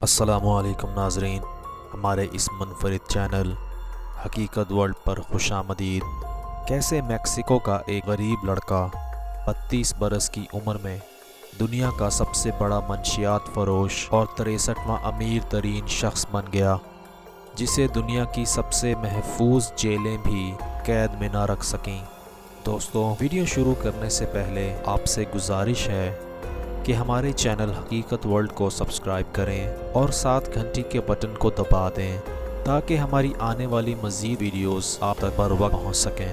السلام علیکم ناظرین، ہمارے اس منفرد چینل حقیقت ورلڈ پر خوش آمدید۔ کیسے میکسیکو کا ایک غریب لڑکا 32 برس کی عمر میں دنیا کا سب سے بڑا منشیات فروش اور 63واں امیر ترین شخص بن گیا، جسے دنیا کی سب سے محفوظ جیلیں بھی قید میں نہ رکھ سکیں۔ دوستوں، ویڈیو شروع کرنے سے پہلے آپ سے گزارش ہے کہ ہمارے چینل حقیقت ورلڈ کو سبسکرائب کریں اور ساتھ گھنٹی کے بٹن کو دبا دیں تاکہ ہماری آنے والی مزید ویڈیوز آپ تک بر وقت پہنچ سکیں۔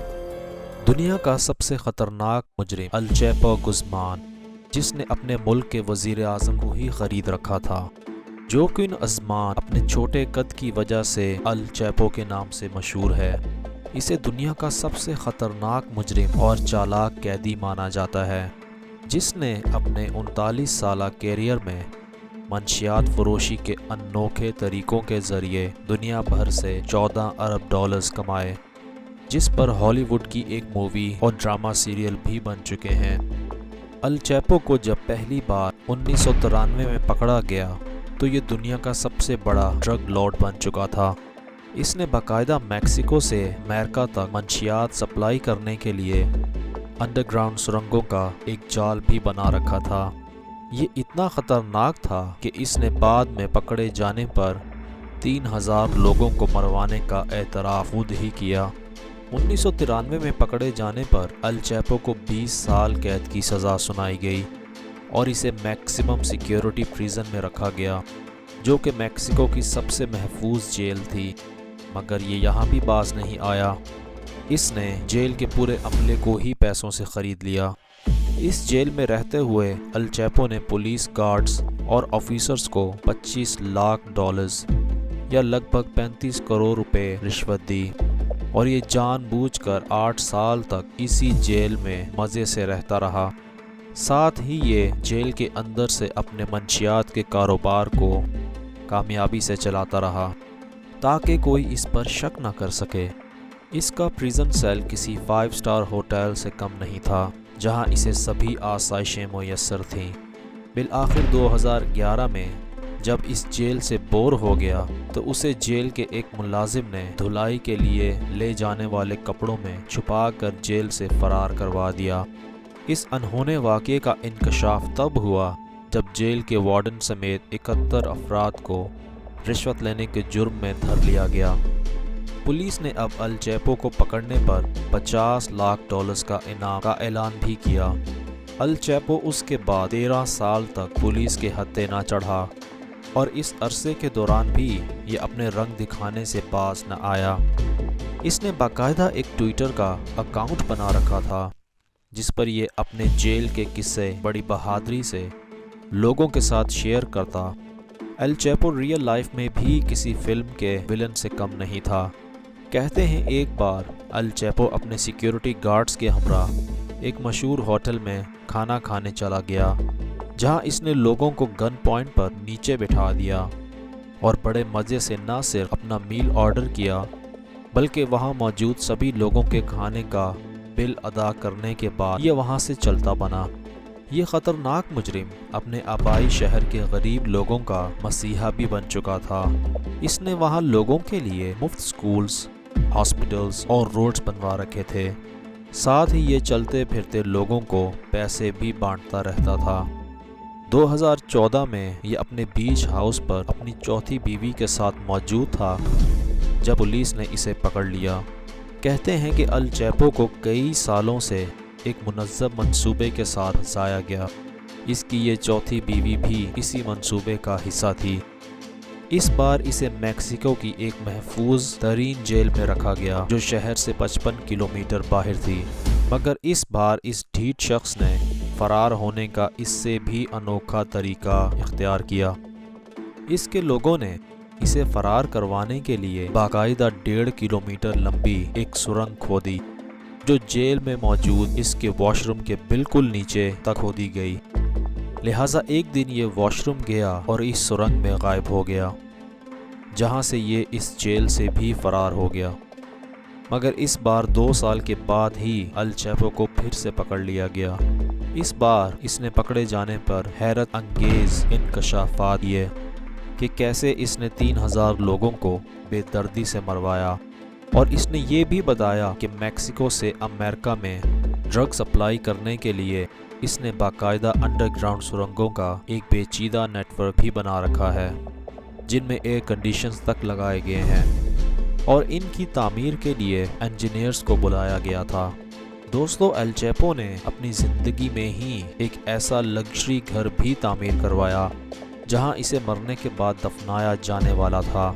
دنیا کا سب سے خطرناک مجرم الچیپو گزمان، جس نے اپنے ملک کے وزیر اعظم کو ہی خرید رکھا تھا، جو کہ ان ازمان اپنے چھوٹے قد کی وجہ سے الچیپو کے نام سے مشہور ہے۔ اسے دنیا کا سب سے خطرناک مجرم اور چالاک قیدی مانا جاتا ہے، جس نے اپنے 39 سالہ کیریئر میں منشیات فروشی کے انوکھے طریقوں کے ذریعے دنیا بھر سے 14 ارب ڈالرز کمائے، جس پر ہالی ووڈ کی ایک مووی اور ڈرامہ سیریل بھی بن چکے ہیں۔ الچیپو کو جب پہلی بار 1993 میں پکڑا گیا تو یہ دنیا کا سب سے بڑا ڈرگ لارڈ بن چکا تھا۔ اس نے باقاعدہ میکسیکو سے امریکہ تک منشیات سپلائی کرنے کے لیے انڈر گراؤنڈ سرنگوں کا ایک جال بھی بنا رکھا تھا۔ یہ اتنا خطرناک تھا کہ اس نے بعد میں پکڑے جانے پر 3000 لوگوں کو مروانے کا اعتراف خود ہی کیا۔ 1993 میں پکڑے جانے پر الچیپو کو 20 سال قید کی سزا سنائی گئی اور اسے میکسیمم سیکیورٹی پریزن میں رکھا گیا، جو کہ میکسیکو کی سب سے محفوظ جیل تھی۔ مگر یہ یہاں بھی باز نہیں آیا، اس نے جیل کے پورے عملے کو ہی پیسوں سے خرید لیا۔ اس جیل میں رہتے ہوئے الچیپو نے پولیس گارڈز اور آفیسرز کو 25 لاکھ ڈالرز یا لگ بھگ 35 کروڑ روپے رشوت دی، اور یہ جان بوجھ کر 8 سال تک اسی جیل میں مزے سے رہتا رہا۔ ساتھ ہی یہ جیل کے اندر سے اپنے منشیات کے کاروبار کو کامیابی سے چلاتا رہا تاکہ کوئی اس پر شک نہ کر سکے۔ اس کا پریزن سیل کسی 5 سٹار ہوٹل سے کم نہیں تھا، جہاں اسے سبھی آسائشیں میسر تھیں۔ بالآخر 2011 میں جب اس جیل سے بور ہو گیا تو اسے جیل کے ایک ملازم نے دھلائی کے لیے لے جانے والے کپڑوں میں چھپا کر جیل سے فرار کروا دیا۔ اس انہونے واقعے کا انکشاف تب ہوا جب جیل کے وارڈن سمیت 71 افراد کو رشوت لینے کے جرم میں دھر لیا گیا۔ پولیس نے اب الچیپو کو پکڑنے پر 50 لاکھ ڈالرز کا انعام کا اعلان بھی کیا۔ الچیپو اس کے بعد 13 سال تک پولیس کے ہتھے نہ چڑھا، اور اس عرصے کے دوران بھی یہ اپنے رنگ دکھانے سے باز نہ آیا۔ اس نے باقاعدہ ایک ٹویٹر کا اکاؤنٹ بنا رکھا تھا، جس پر یہ اپنے جیل کے قصے بڑی بہادری سے لوگوں کے ساتھ شیئر کرتا۔ الچیپو ریئل لائف میں بھی کسی فلم کے ویلن سے کم نہیں تھا۔ کہتے ہیں ایک بار الچیپو اپنے سیکیورٹی گارڈز کے ہمراہ ایک مشہور ہوٹل میں کھانا کھانے چلا گیا، جہاں اس نے لوگوں کو گن پوائنٹ پر نیچے بٹھا دیا اور بڑے مزے سے نہ صرف اپنا میل آرڈر کیا بلکہ وہاں موجود سبھی لوگوں کے کھانے کا بل ادا کرنے کے بعد یہ وہاں سے چلتا بنا۔ یہ خطرناک مجرم اپنے آبائی شہر کے غریب لوگوں کا مسیحا بھی بن چکا تھا۔ اس نے وہاں لوگوں کے لیے مفت سکولز، ہاسپٹلز اور روڈز بنوا رکھے تھے۔ ساتھ ہی یہ چلتے پھرتے لوگوں کو پیسے بھی بانٹتا رہتا تھا۔ 2014 میں یہ اپنے بیچ ہاؤس پر اپنی چوتھی بیوی کے ساتھ موجود تھا جب پولیس نے اسے پکڑ لیا۔ کہتے ہیں کہ الچیپو کو کئی سالوں سے ایک منظم منصوبے کے ساتھ پھنسایا گیا۔ اس کی یہ چوتھی بیوی بھی اسی منصوبے کا حصہ تھی۔ اس بار اسے میکسیکو کی ایک محفوظ ترین جیل میں رکھا گیا جو شہر سے 55 کلومیٹر باہر تھی، مگر اس بار اس ڈھیٹ شخص نے فرار ہونے کا اس سے بھی انوکھا طریقہ اختیار کیا۔ اس کے لوگوں نے اسے فرار کروانے کے لیے باقاعدہ 1.5 کلومیٹر لمبی ایک سرنگ کھودی، جو جیل میں موجود اس کے واش روم کے بالکل نیچے تک کھودی گئی۔ لہٰذا ایک دن یہ واش روم گیا اور اس سرنگ میں غائب ہو گیا، جہاں سے یہ اس جیل سے بھی فرار ہو گیا۔ مگر اس بار 2 سال کے بعد ہی الچیپو کو پھر سے پکڑ لیا گیا۔ اس بار اس نے پکڑے جانے پر حیرت انگیز انکشافات کیے۔ کہ کیسے اس نے 3000 لوگوں کو بے دردی سے مروایا، اور اس نے یہ بھی بتایا کہ میکسیکو سے امریکہ میں ڈرگ سپلائی کرنے کے لیے اس نے باقاعدہ انڈر گراؤنڈ سرنگوں کا ایک پیچیدہ نیٹ ورک بھی بنا رکھا ہے، جن میں ایئر کنڈیشنز تک لگائے گئے ہیں، اور ان کی تعمیر کے لیے انجینئرز کو بلایا گیا تھا۔ دوستو، ایل چیپو نے اپنی زندگی میں ہی ایک ایسا لگژری گھر بھی تعمیر کروایا جہاں اسے مرنے کے بعد دفنایا جانے والا تھا۔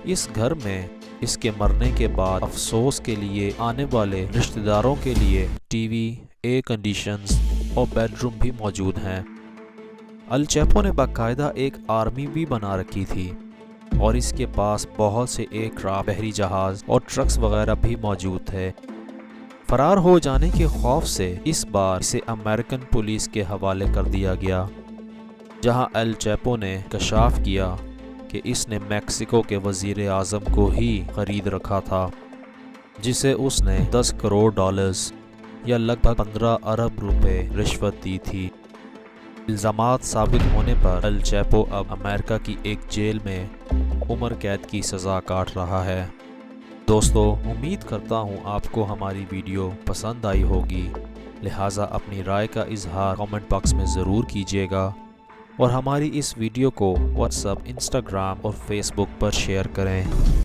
اس گھر میں اس کے مرنے کے بعد افسوس کے لیے آنے والے رشتہ داروں کے لیے ٹی وی، ایئر کنڈیشنز اور بیڈ روم بھی موجود ہیں۔ ایل چیپو نے باقاعدہ ایک آرمی بھی بنا رکھی تھی، اور اس کے پاس بہت سے ایئر کرافٹ، بحری جہاز اور ٹرکس وغیرہ بھی موجود تھے۔ فرار ہو جانے کے خوف سے اس بار اسے امریکن پولیس کے حوالے کر دیا گیا، جہاں ایل چیپو نے کشاف کیا کہ اس نے میکسیکو کے وزیر اعظم کو ہی خرید رکھا تھا، جسے اس نے $10 کروڑ یا لگ بھگ 15 ارب روپے رشوت دی تھی۔ الزامات ثابت ہونے پر ایل چیپو اب امریکہ کی ایک جیل میں عمر قید کی سزا کاٹ رہا ہے۔ دوستو، امید کرتا ہوں آپ کو ہماری ویڈیو پسند آئی ہوگی، لہٰذا اپنی رائے کا اظہار کامنٹ باکس میں ضرور کیجیے گا، اور ہماری اس ویڈیو کو واٹس ایپ، انسٹاگرام اور فیس بک پر شیئر کریں۔